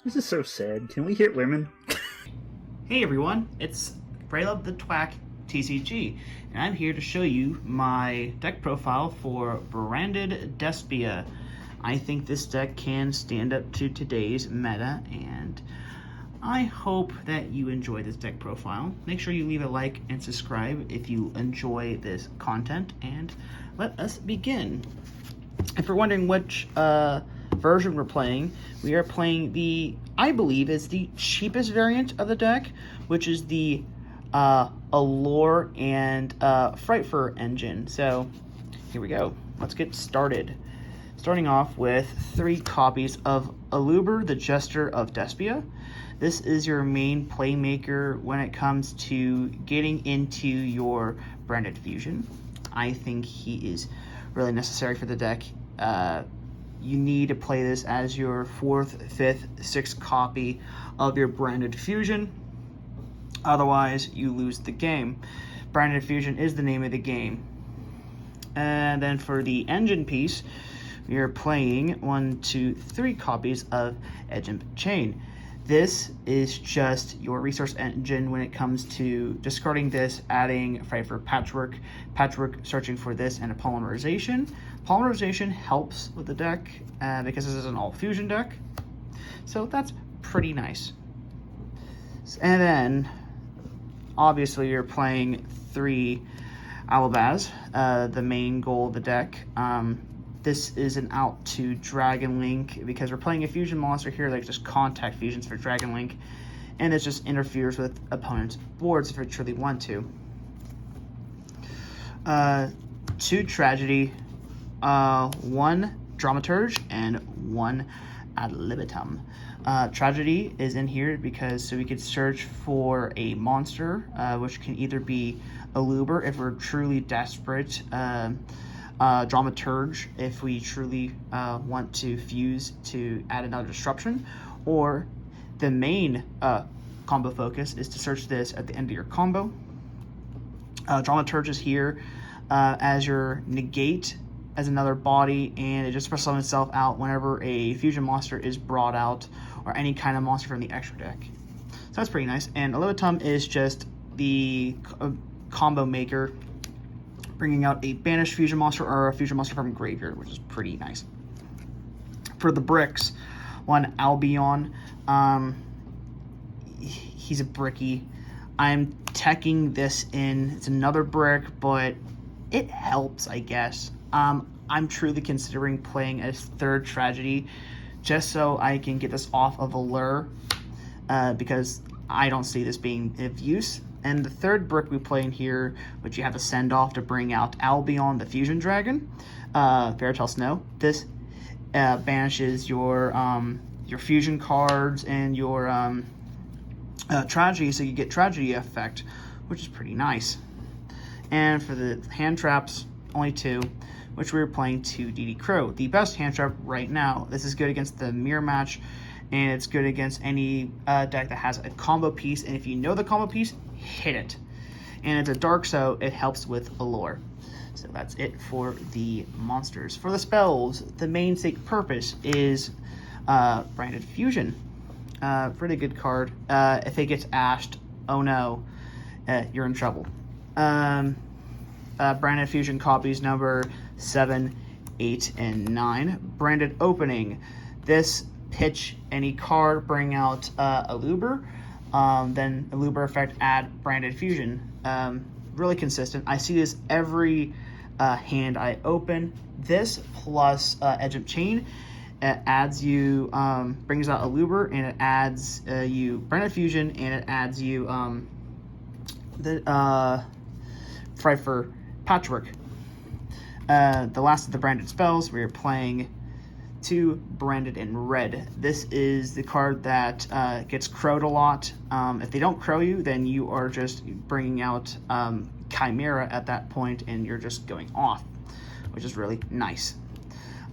This is so sad. Can we hit women? Hey everyone, it's Braylove the Twack TCG, and I'm here to show you my deck profile for Branded Despia. I think this deck can stand up to today's meta, and I hope that you enjoy this deck profile. Make sure you leave a like and subscribe if you enjoy this content, and let us begin. If you're wondering which version we're playing, we are playing I believe is the cheapest variant of the deck, which is the Allure and Frightfur engine. So here we go. Let's get started. Starting off with 3 copies of Allure, the Jester of Despia. This is your main playmaker when it comes to getting into your Branded Fusion. I think he is really necessary for the deck. You need to play this as your 4th, 5th, 6th copy of your Branded Fusion. Otherwise, you lose the game. Branded Fusion is the name of the game. And then for the engine piece, we are playing 1, 2, 3 copies of Agent Chain. This is just your resource engine when it comes to discarding this, adding Frightfur Patchwork, searching for this, and a Polymerization. Polymerization helps with the deck because this is an all-fusion deck, so that's pretty nice. And then, obviously, you're playing 3 Alabaz, the main goal of the deck. This is an out to Dragon Link because we're playing a fusion monster here that just contact fusions for Dragon Link, and it just interferes with opponents' boards if we truly want to. 2 Tragedy, 1 Dramaturge, and 1 Ad libitum. Tragedy is in here because so we could search for a monster, which can either be Allure if we're truly desperate, Dramaturge if we truly want to fuse to add another disruption, or the main combo focus is to search this at the end of your combo. Dramaturge is here as your negate as another body, and it just special itself out whenever a fusion monster is brought out or any kind of monster from the extra deck. So that's pretty nice. And Libitum is just the combo maker, bringing out a banished fusion monster or a fusion monster from graveyard, which is pretty nice. For the bricks, 1 Albion. He's a bricky. I'm teching this in. It's another brick, but it helps, I guess. I'm truly considering playing a 3rd Tragedy just so I can get this off of Allure because I don't see this being of use. And the 3rd brick we play in here, which you have to send off to bring out Albion, the Fusion Dragon, Fairytale Snow. This banishes your fusion cards and your Tragedy, so you get Tragedy effect, which is pretty nice. And for the hand traps, only 2, which we were playing 2 DD Crow. The best hand trap right now. This is good against the mirror match, and it's good against any deck that has a combo piece, and if you know the combo piece, hit it. And it's a dark, so it helps with Allure. So that's it for the monsters. For the spells, the main stake purpose is Branded Fusion. Pretty good card. If it gets ashed, oh no, you're in trouble. Branded Fusion copies number 7, 8, and 9. Branded Opening. This pitch any card, bring out Allure, then Allure effect, add Branded Fusion. Really consistent. I see this every hand I open. This plus Edge of Chain, it adds you, brings out Allure, and it adds you Branded Fusion, and it adds you the Frightfur Patchwork. The last of the branded spells, we are playing 2 Branded in Red. This is the card that gets crowed a lot. If they don't crow you, then you are just bringing out Chimera at that point, and you're just going off, which is really nice.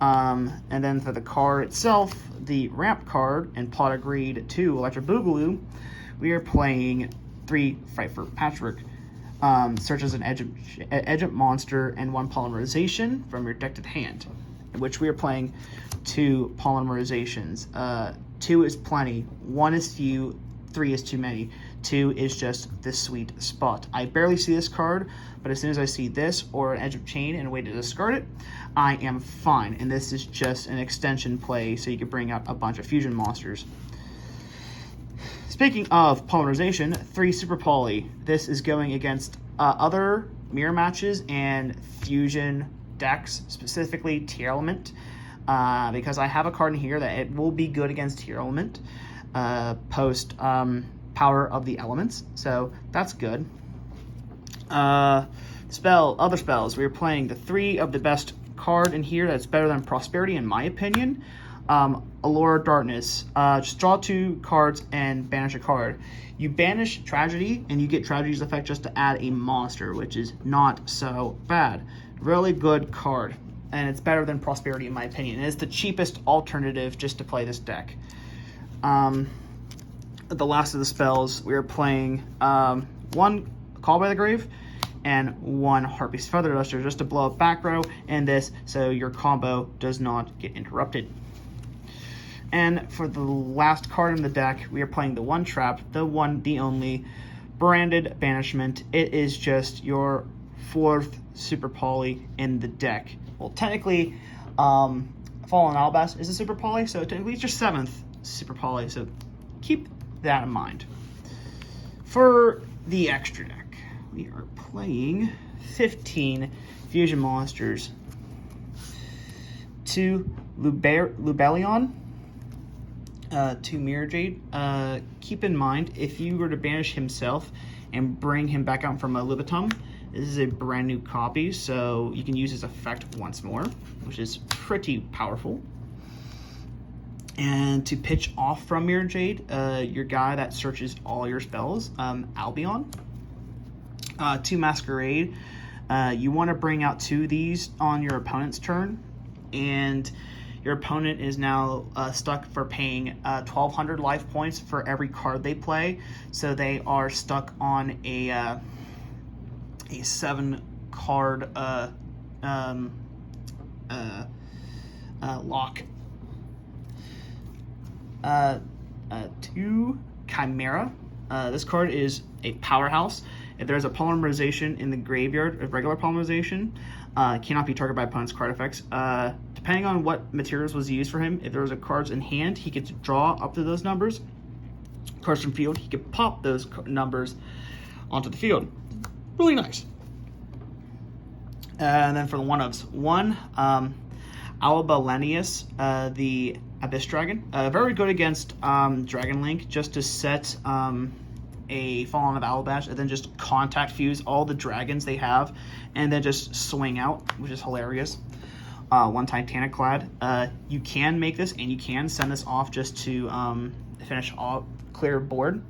And then for the card itself, the ramp card and Pot Agreed 2 Electric Boogaloo, we are playing 3 Frightfur Patchwork. Searches an edge monster and 1 Polymerization from your decked hand, in which we are playing 2 polymerizations. 2 is plenty, 1 is few, 3 is too many. 2 is just the sweet spot. I barely see this card, but as soon as I see this or an Edge of Chain and a way to discard it, I am fine. And this is just an extension play, so you can bring out a bunch of fusion monsters. Speaking of polymerization, 3 Super Poly. This is going against other mirror matches and fusion decks, specifically Tier Element, because I have a card in here that it will be good against Tier Element post Power of the Elements, so that's good. Other spells. We're playing the 3 of the best card in here that's better than Prosperity, in my opinion. Allure Darkness. Just draw 2 cards and banish a card. You banish Tragedy, and you get Tragedy's effect just to add a monster, which is not so bad. Really good card, and it's better than Prosperity, in my opinion. It's the cheapest alternative just to play this deck. The last of the spells, we are playing 1 Call by the Grave and 1 Harpy's Feather Duster just to blow up back row and this, so your combo does not get interrupted. And for the last card in the deck, we are playing the 1 Trap, the only Branded Banishment. It is just your 4th Super Poly in the deck. Well, technically, Fallen Alabaster is a Super Poly, so technically it's your 7th Super Poly, so keep that in mind. For the extra deck, we are playing 15 fusion monsters, 2 Lubellion, 2 Mirror Jade. Keep in mind, if you were to banish himself and bring him back out from a Libitum, this is a brand new copy, so you can use his effect once more, which is pretty powerful. And to pitch off from Mirror Jade, your guy that searches all your spells, Albion. 2 Masquerade. You want to bring out 2 of these on your opponent's turn, and your opponent is now stuck for paying 1,200 life points for every card they play, so they are stuck on a 7-card lock. 2 Chimera. This card is a powerhouse. If there's a polymerization in the graveyard, a regular polymerization, cannot be targeted by opponent's card effects. Depending on what materials was used for him, if there was a cards in hand, he could draw up to those numbers. Cards from field, he could pop those numbers onto the field. Really nice. And then for the 1-ofs, 1 Albalenius, the Abyss Dragon. Very good against Dragon Link, just to set a Fallen of Alabash and then just contact fuse all the dragons they have and then just swing out, which is hilarious. 1 Titanic Clad. You can make this and you can send this off just to finish off clear board.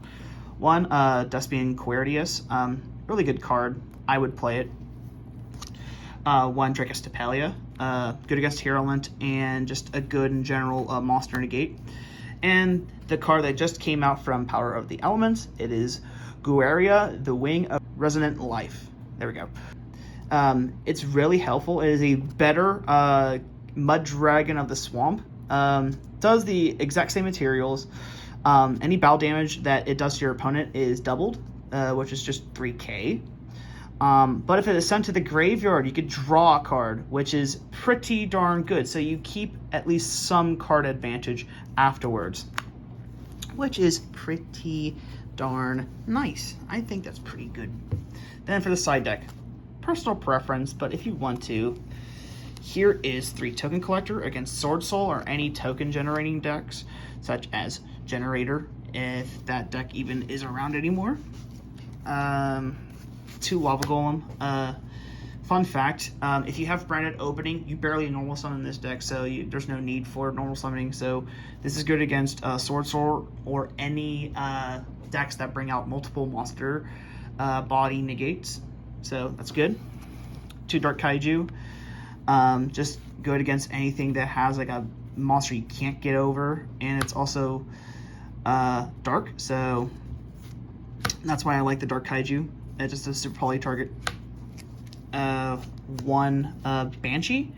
1 Despia Querdius. Really good card. I would play it. 1 Dracostapelia. Good against Tier Element and just a good in general monster negate. And the card that just came out from Power of the Elements, it is Gueria, the Wing of Resonant Life. There we go. It's really helpful. It is a better Mud Dragon of the Swamp. Does the exact same materials. Any battle damage that it does to your opponent is doubled, which is just 3k. But if it is sent to the graveyard, you could draw a card, which is pretty darn good. So you keep at least some card advantage afterwards, which is pretty darn nice. I think that's pretty good. Then for the side deck, personal preference, but if you want to, here is 3 Token Collector against Sword Soul or any token generating decks, such as Generator, if that deck even is around anymore. 2 Lava Golem. Fun fact, if you have Branded Opening, you barely normal summon this deck, so there's no need for normal summoning. So this is good against Sword Soul or any decks that bring out multiple monster body negates. So that's good. 2 Dark Kaiju. Just good against anything that has like a monster you can't get over, and it's also dark, so that's why I like the Dark Kaiju. It's just a super poly target. 1 Banshee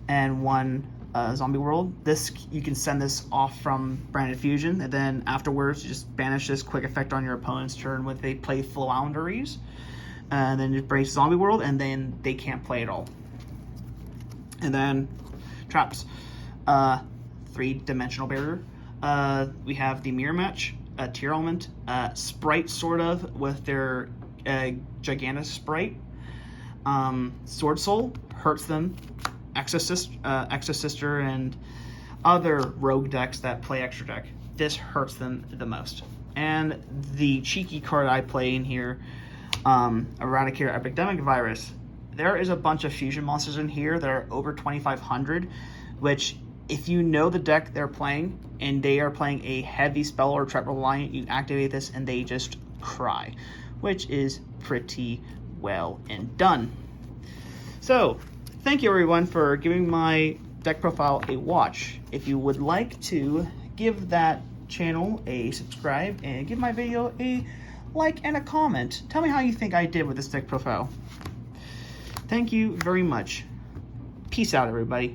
and 1 Zombie World. This, you can send this off from Branded Fusion, and then afterwards you just banish this quick effect on your opponent's turn with a playful boundaries, and then just brace Zombie World, and then they can't play at all. And then traps, 3-dimensional barrier. We have the Mirror Match, a Tier Element, Sprite sort of with their Gigantic Sprite. Sword Soul hurts them. Exosister and other rogue decks that play extra deck, this hurts them the most. And the cheeky card I play in here, Eradicator Epidemic Virus. There is a bunch of fusion monsters in here that are over 2,500, which if you know the deck they're playing and they are playing a heavy spell or trap reliant, you activate this and they just cry, which is pretty well and done. So thank you everyone for giving my deck profile a watch. If you would like to give that channel a subscribe and give my video a like and a comment, tell me how you think I did with this deck profile. Thank you very much. Peace out, everybody.